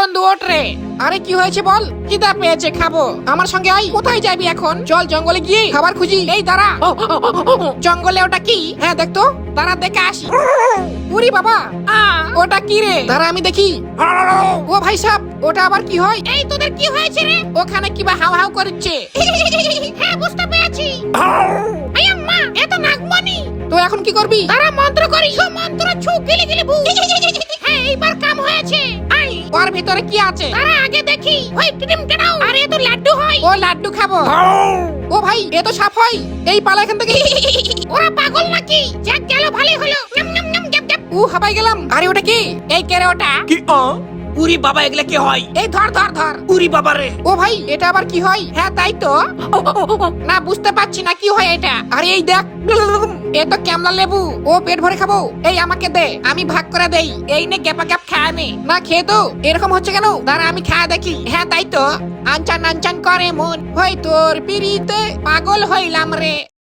বন্ধু ওঠ রে। আরে কি হয়েছে বল? খিদা পেয়েছে, খাবো। আমার সঙ্গে আয়। কোথায় যাবি এখন? চল জঙ্গলে গিয়ে খাবার খুঁজি। এই দাঁড়া। জঙ্গলে ওটা কি? হ্যাঁ দেখতো, দাঁড়া দেখে আসি। উরি বাবা, ওটা কি রে? দাঁড়া আমি দেখি। ও ভাই সাহেব, ওটা আবার কি হয়? এই তোদের কি হয়েছে রে? ওখানে কিবা হাউ হাউ করছে। হ্যাঁ বুঝতে পেরেছি। আম্মা এত নাগমণি। তো এখন কি করবি? তারা মন্ত্র করি। মন্ত্র ছু গিলে গিলে ভূ। হ্যাঁ এইবার কাম হয়েছে। আই ওর ভিতরে কি আছে? তারা আগে দেখি। ওই টিম টেনাও। আরে এ তো লাড্ডু হয়। ও লাড্ডু খাবো। ও ভাই এ তো সাপ হয়। এই পালা এখান থেকে। ওরা পাগল নাকি? যাক গেল ভালোই হলো। নম নম নম গ্যাপ গ্যাপ। হাবাই গেলাম। আরে ওটা কি? এই কে রে ওটা? কি উরি বাবা, এগুলা কি হয়? এই ধর ধর ধর। উরি বাবা রে। ও ভাই এটা আবার কি হয়? হ্যাঁ তাই তো। না বুঝতে পারছি না কি হয় এটা। আরে এই দেখ, এ তো ক্যামলা লেবু। ও পেট ভরে খাবো। এই আমাকে দে, আমি ভাগ করে দেই। এই নে গ্যাপা গ্যাপ খায় নে। না খেয়ে তো এরকম হচ্ছে কেন? দাঁড়া আমি খায় দেখি। হ্যাঁ তাই তো, আনচান আনচান করে মন। হই তোর পিড়িতে পাগল হইলাম রে।